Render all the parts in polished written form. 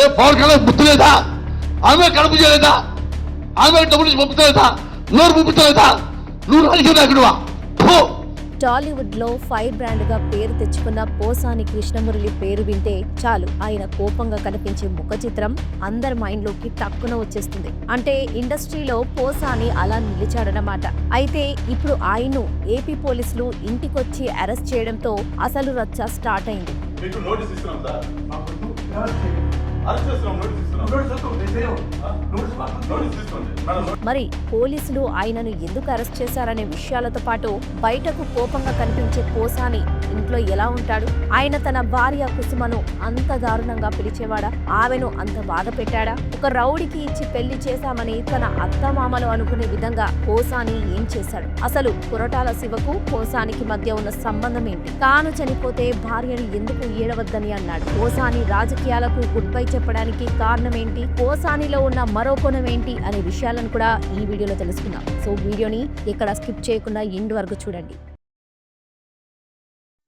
ఏ పవన్ కళ్యాణ్ బుద్ధి లేదా? ఆమె కడుపు చేయలేదా? ఆమె డబ్బులు పంపుతలేదా? నోరు పంపుతలేదా? నువ్వు రాజకీయ నాయకుడువా? టాలీవుడ్ లో ఫైర్ బ్రాండ్ గా పేరు తెచ్చుకున్న పోసాని కృష్ణమురళి పేరు వింటే చాలు ఆయన కోపంగా కనిపించే ముఖ చిత్రం అందరి మైండ్ లోకి టక్కున వచ్చేస్తుంది. అంటే ఇండస్ట్రీలో పోసాని అలా నిలిచాడనమాట. అయితే ఇప్పుడు ఆయన్ను ఏపీ పోలీసులు ఇంటికొచ్చి అరెస్ట్ చేయడంతో అసలు రచ్చ స్టార్ట్ అయింది. మరి పోలీసులు ఆయనను ఎందుకు అరెస్ట్ చేశారనే విషయాలతో పాటు బయటకు కోపంగా కనిపించే పోసాని ఇంట్లో ఎలా ఉంటాడు, ఆయన తన భార్య కుసుమను అంత దారుణంగా పిలిచేవాడా, ఆమెను అంత బాధ పెట్టాడా, ఒక రౌడీకి ఇచ్చి పెళ్లి చేశామని తన అత్తమామలు అనుకునే విధంగా పోసాని ఏం చేశాడు, అసలు కొరటాల శివకు పోసానికి మధ్య ఉన్న సంబంధం ఏంటి, తాను చనిపోతే భార్యను ఎందుకు ఏడవద్దని అన్నాడు, పోసాని రాజకీయాలకు గుడ్ బై చెప్పడానికి కారణం ఏంటి, పోసానిలో ఉన్న మరో కోణం ఏంటి అనే విషయాలను కూడా ఈ వీడియోలో తెలుసుకుందాం. సో వీడియోని ఇక్కడ స్కిప్ చేయకుండా ఎండ్ వరకు చూడండి.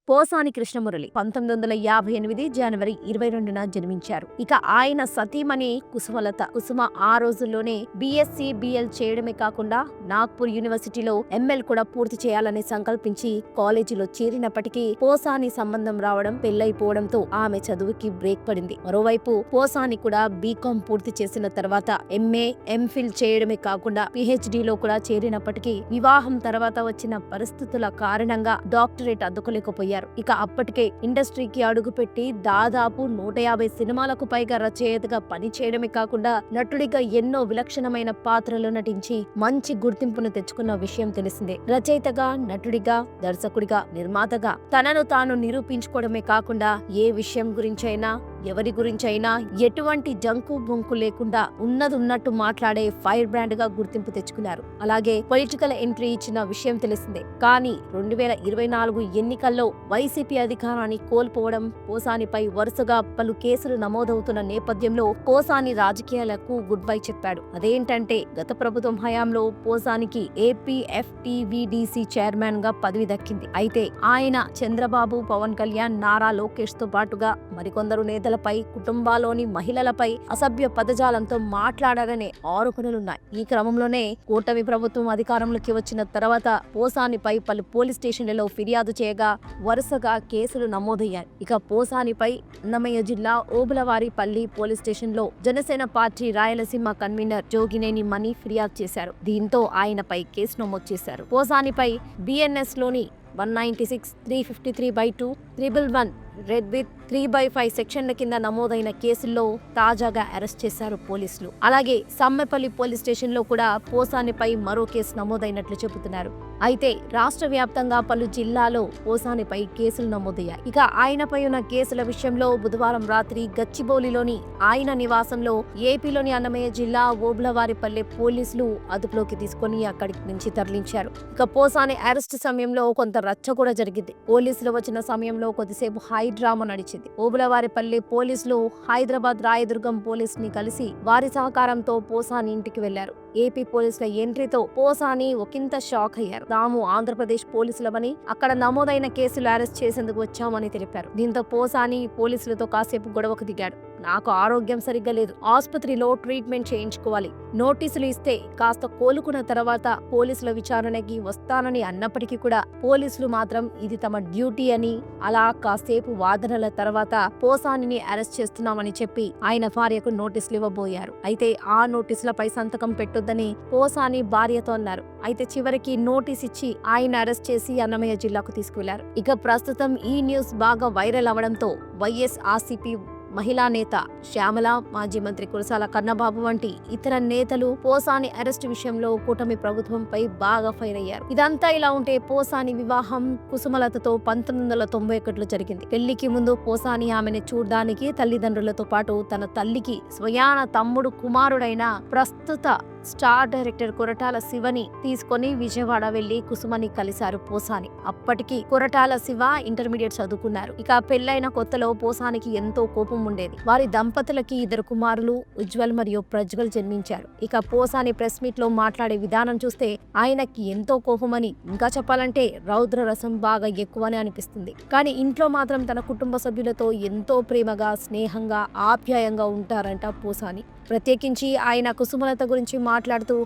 పోసాని కృష్ణమురళి 1958 జనవరి 22న జన్మించారు. ఇక ఆయన సతీమణి కుసుమలత. కుసుమ ఆ రోజుల్లోనే BSc BL చేయడమే కాకుండా నాగ్పూర్ యూనివర్సిటీలో ML కూడా పూర్తి చేయాలని సంకల్పించి కాలేజీలో చేరినప్పటికీ పోసాని సంబంధం రావడం, పెళ్లైపోవడంతో ఆమె చదువుకి బ్రేక్ పడింది. మరోవైపు పోసాని కూడా BCom పూర్తి చేసిన తర్వాత MA MPhil చేయడమే కాకుండా PhDలో కూడా చేరినప్పటికీ వివాహం తర్వాత వచ్చిన పరిస్థితుల కారణంగా డాక్టరేట్ అందుకోలేకపోయారు. ఇక అప్పటికే ఇండస్ట్రీకి అడుగుపెట్టి దాదాపు 150 సినిమాలకు పైగా రచయితగా పనిచేయడమే కాకుండా నటుడిగా ఎన్నో విలక్షణమైన పాత్రలు నటించి మంచి గుర్తింపును తెచ్చుకున్న విషయం తెలిసిందే. రచయితగా, నటుడిగా, దర్శకుడిగా, నిర్మాతగా తనను తాను నిరూపించుకోవడమే కాకుండా ఏ విషయం గురించైనా, ఎవరి గురించైనా ఎటువంటి జంకు బొంకు లేకుండా ఉన్నదున్నట్టు మాట్లాడే ఫైర్ బ్రాండ్ గా గుర్తింపు తెచ్చుకున్నారు. అలాగే పొలిటికల్ ఎంట్రీ ఇచ్చిన విషయం తెలిసిందే. కానీ 2024 ఎన్నికల్లో వైసీపీ అధికారాన్ని కోల్పోవడం, పోసానిపై వరుసగా పలు కేసులు నమోదవుతున్న నేపథ్యంలో పోసాని రాజకీయాలకు గుడ్ బై చెప్పాడు. అదేంటంటే గత ప్రభుత్వం హయాంలో పోసానికి APFTVDC చైర్మన్ గా పదవి దక్కింది. అయితే ఆయన చంద్రబాబు, పవన్ కళ్యాణ్, నారా లోకేష్ తో పాటుగా మరికొందరు నేతలపై, కుటుంబాలోని మహిళలపై అసభ్య పదజాలంతో మాట్లాడారనే ఆరోపణలున్నాయి. ఈ క్రమంలోనే కూటమి ప్రభుత్వం అధికారంలోకి వచ్చిన తర్వాత పోసానిపై పలు పోలీస్ స్టేషన్లలో ఫిర్యాదు చేయగా వరుసగా కేసులు నమోదయ్యాయి. ఇక పోసానిపై అన్నమయ్య జిల్లా ఓబులవారిపల్లి పోలీస్ స్టేషన్ లో జనసేన పార్టీ రాయలసీమ కన్వీనర్ జోగినేని మణి ఫిర్యాదు చేశారు. దీంతో ఆయనపై కేసు నమోదు చేశారు. పోసానిపై BNS లోని 196, 353/2, 111 రెడ్ విత్ 3/5 సెక్షన్ల కింద నమోదైన కేసుల్లో తాజాగా అరెస్ట్ చేశారు పోలీసులు. అలాగే సమ్మెపల్లి పోలీస్ స్టేషన్ లో కూడా పోసానిపై మరో కేసు నమోదైనట్లు చెబుతున్నారు. అయితే రాష్ట్ర వ్యాప్తంగా పలు జిల్లాలో పోసానిపై కేసులు నమోదయ్యాయి. ఇక ఆయనపై ఉన్న కేసుల విషయంలో బుధవారం రాత్రి గచ్చిబౌలిలోని ఆయన నివాసంలో ఏపీలోని అన్నమయ్య జిల్లా ఓబులవారిపల్లె పోలీసులు అదుపులోకి తీసుకుని అక్కడికి నుంచి తరలించారు. ఇక పోసాని అరెస్ట్ సమయంలో కొంత రచ్చ కూడా జరిగింది. పోలీసులు వచ్చిన సమయంలో కొద్దిసేపు హై డ్రామా నడిచింది. ఓబులవారిపల్లి పోలీసులు హైదరాబాద్ రాయదుర్గం పోలీస్ ని కలిసి వారి సహకారంతో పోసాని ఇంటికి వెళ్లారు. ఏపీ పోలీసుల ఎంట్రీతో పోసాని ఒకంత షాక్ అయ్యారు. తాము ఆంధ్రప్రదేశ్ పోలీసులమని, అక్కడ నమోదైన కేసులు అరెస్ట్ చేసేందుకు వచ్చామని తెలిపారు. దీంతో పోసాని పోలీసులతో కాసేపు గొడవకు దిగాడు. నాకు ఆరోగ్యం సరిగ్గా లేదు, ఆసుపత్రిలో ట్రీట్మెంట్ చేయించుకోవాలి, నోటీసులు ఇస్తే కాస్త కోలుకున్న తర్వాత పోలీసుల విచారణకి వస్తానని అన్నప్పటికీ కూడా పోలీసులు మాత్రం ఇది తమ డ్యూటీ అని, అలా కాసేపు వాదనల తర్వాత పోసానిని అరెస్ట్ చేస్తున్నామని చెప్పి ఆయన భార్యకు నోటీసులు ఇవ్వబోయారు. అయితే ఆ నోటీసులపై సంతకం పెట్టొద్దని పోసాని భార్యతో అన్నారు. అయితే చివరికి నోటీస్ ఇచ్చి ఆయన అరెస్ట్ చేసి అన్నమయ్య జిల్లాకు తీసుకువెళ్లారు. ఇక ప్రస్తుతం ఈ న్యూస్ బాగా వైరల్ అవడంతో వైఎస్ఆర్సీపీ మహిళా నేత శ్యామల, మాజీ మంత్రి కురసాల కన్నబాబు వంటి ఇతర నేతలు పోసాని అరెస్టు విషయంలో కూటమి ప్రభుత్వంపై బాగా ఫైర్ అయ్యారు. ఇదంతా ఇలా ఉంటే పోసాని వివాహం కుసుమలతతో 1991లో జరిగింది. పెళ్లికి ముందు పోసాని ఆమెను చూడ్డానికి తల్లిదండ్రులతో పాటు తన తల్లికి స్వయాన తమ్ముడు కుమారుడైన ప్రస్తుత స్టార్ డైరెక్టర్ కొరటాల శివని తీసుకొని విజయవాడ వెళ్లి కుసుమని కలిశారు పోసాని. అప్పటికి కొరటాల శివ ఇంటర్మీడియట్ చదువుకున్నారు. ఇక పెళ్లైన కొత్తలో పోసానికి ఎంతో కోపం ఉండేది. వారి దంపతులకి 2 కుమారులు ఉజ్వల్ మరియు ప్రజ్వల్ జన్మించారు. ఇక పోసాని ప్రెస్ మీట్ లో మాట్లాడే విధానం చూస్తే ఆయనకి ఎంతో కోపమని, ఇంకా చెప్పాలంటే రౌద్ర రసం బాగా ఎక్కువని అనిపిస్తుంది. కానీ ఇంట్లో మాత్రం తన కుటుంబ సభ్యులతో ఎంతో ప్రేమగా, స్నేహంగా, ఆప్యాయంగా ఉంటారంట పోసాని. ప్రత్యేకించి ఆయన కుసుమలత గురించి మాట్లాడుతూ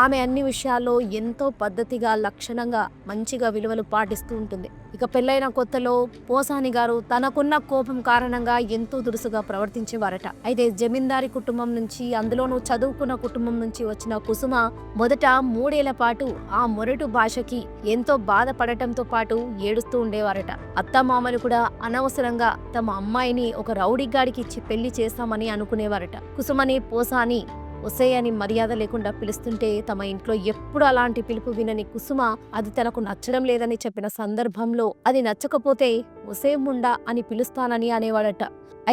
ఆమె అన్ని విషయాల్లో ఎంతో పద్ధతిగా, లక్షణంగా, మంచిగా విలువలు పాటిస్తూ ఉంటుంది. ఇక పెళ్లైన కొత్తలో పోసాని గారు తనకున్న కోపం కారణంగా ఎంతో దురుసుగా ప్రవర్తించేవారట. అయితే జమీందారీ కుటుంబం నుంచి, అందులోనూ చదువుకున్న కుటుంబం నుంచి వచ్చిన కుసుమ మొదట 3 ఏళ్ల పాటు ఆ మొరటు భాషకి ఎంతో బాధపడటంతో పాటు ఏడుస్తూ ఉండేవారట. అత్తమామలు కూడా అనవసరంగా తమ అమ్మాయిని ఒక రౌడీగాడికి ఇచ్చి పెళ్లి చేస్తామని అనుకునేవారట. కుసుమని పోసాని ఒసే అని మర్యాద లేకుండా పిలుస్తుంటే తమ ఇంట్లో ఎప్పుడు అలాంటి పిలుపు వినని కుసుమ అది తనకు నచ్చడం లేదని చెప్పిన సందర్భంలో అది నచ్చకపోతే ఒసే ముండా అని పిలుస్తానని అనేవాడట.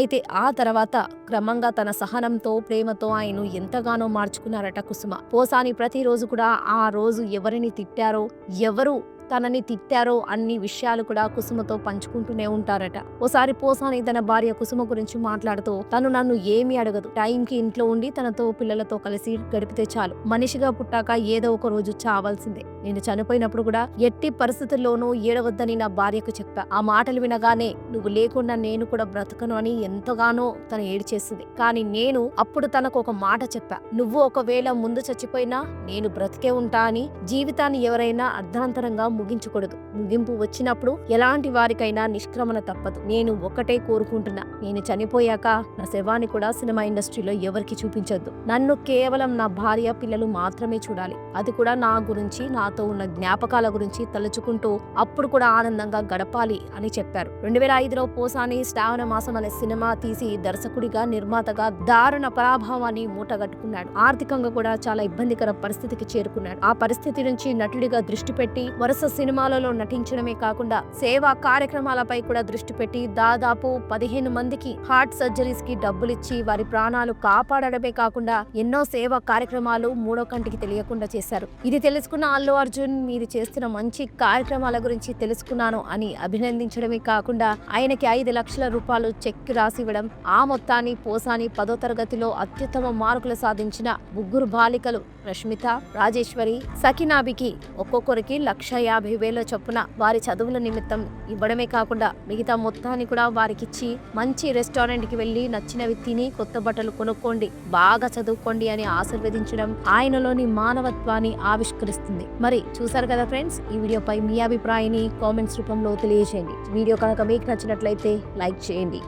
అయితే ఆ తర్వాత క్రమంగా తన సహనంతో, ప్రేమతో ఆయన ఎంతగానో మార్చుకున్నారట కుసుమ. పోసాని ప్రతిరోజు కూడా ఆ రోజు ఎవరిని తిట్టారో, ఎవరు తనని తిట్టారో అన్ని విషయాలు కూడా కుసుమతో పంచుకుంటూనే ఉంటారట. ఓసారి పోసాని తన భార్య కుసుమ గురించి మాట్లాడుతూ, తను నన్ను ఏమీ అడగదు, టైంకి ఇంట్లో ఉండి తనతో పిల్లలతో కలిసి గడిపితే చాలు, మనిషిగా పుట్టాక ఏదో ఒక రోజు చావాల్సిందే, నేను చనిపోయినప్పుడు కూడా ఎట్టి పరిస్థితుల్లోనూ ఏడవద్దని నా భార్యకు చెప్పా. ఆ మాటలు వినగానే నువ్వు లేకుండా నేను కూడా బ్రతకను అని ఎంతగానో తను ఏడ్చేసింది. కానీ నేను అప్పుడు తనకు ఒక మాట చెప్పా, నువ్వు ఒకవేళ ముందు చచ్చిపోయినా నేను బ్రతికే ఉంటా అని. జీవితాన్ని ఎవరైనా అర్ధాంతరంగా ముగించకూడదు. ముగింపు వచ్చినప్పుడు ఎలాంటి వారికైనా నిష్క్రమణ తప్పదు. నేను ఒక్కటే కోరుకుంటున్నా, నేను చనిపోయాక నా శవాన్ని కూడా సినిమా ఇండస్ట్రీలో ఎవరికి చూపించొద్దు. నన్ను కేవలం నా భార్య, పిల్లలు మాత్రమే చూడాలి. అది కూడా నా గురించి, నాతో ఉన్న జ్ఞాపకాల గురించి తలుచుకుంటూ అప్పుడు కూడా ఆనందంగా గడపాలి అని చెప్పారు. 2005లో పోసాని శ్రావణ మాసం అనే సినిమా తీసి దర్శకుడిగా, నిర్మాతగా దారుణ పరాభవాన్ని మూటగట్టుకున్నాడు. ఆర్థికంగా కూడా చాలా ఇబ్బందికర పరిస్థితికి చేరుకున్నాడు. ఆ పరిస్థితి నుంచి నటుడిగా దృష్టి పెట్టి వరుస సినిమాలలో నటించడమే కాకుండా సేవా కార్యక్రమాలపై కూడా దృష్టి పెట్టి దాదాపు 15 మందికి హార్ట్ సర్జరీస్ కి డబ్బులిచ్చి వారి ప్రాణాలు కాపాడడమే కాకుండా ఎన్నో సేవా కార్యక్రమాలు మూడో కంటికి తెలియకుండా చేశారు. ఇది తెలుసుకున్న అల్లు అర్జున్, మీరు చేస్తున్న మంచి కార్యక్రమాల గురించి తెలుసుకున్నాను అని అభినందించడమే కాకుండా ఆయనకి 5 లక్షల రూపాయలు చెక్ రాసివ్వడం. ఆ మొత్తాన్ని పోసాని 10వ తరగతిలో అత్యుత్తమ మార్కులు సాధించిన 3 బాలికలు రష్మిత, రాజేశ్వరి, సకినాబికి ఒక్కొక్కరికి 1,50,000 చొప్పున వారి చదువుల నిమిత్తం ఇవ్వడమే కాకుండా మిగతా మొత్తాన్ని కూడా వారికిచ్చి మంచి రెస్టారెంట్కి వెళ్ళి నచ్చినవి తిని కొత్త బట్టలు కొనుక్కోండి, బాగా చదువుకోండి అని ఆశీర్వదించడం ఆయనలోని మానవత్వాన్ని ఆవిష్కరిస్తుంది. మరి చూసారు కదా ఫ్రెండ్స్, ఈ వీడియోపై మీ అభిప్రాయాన్ని కామెంట్స్ రూపంలో తెలియజేయండి. వీడియో కనుక మీకు నచ్చినట్లయితే లైక్ చేయండి.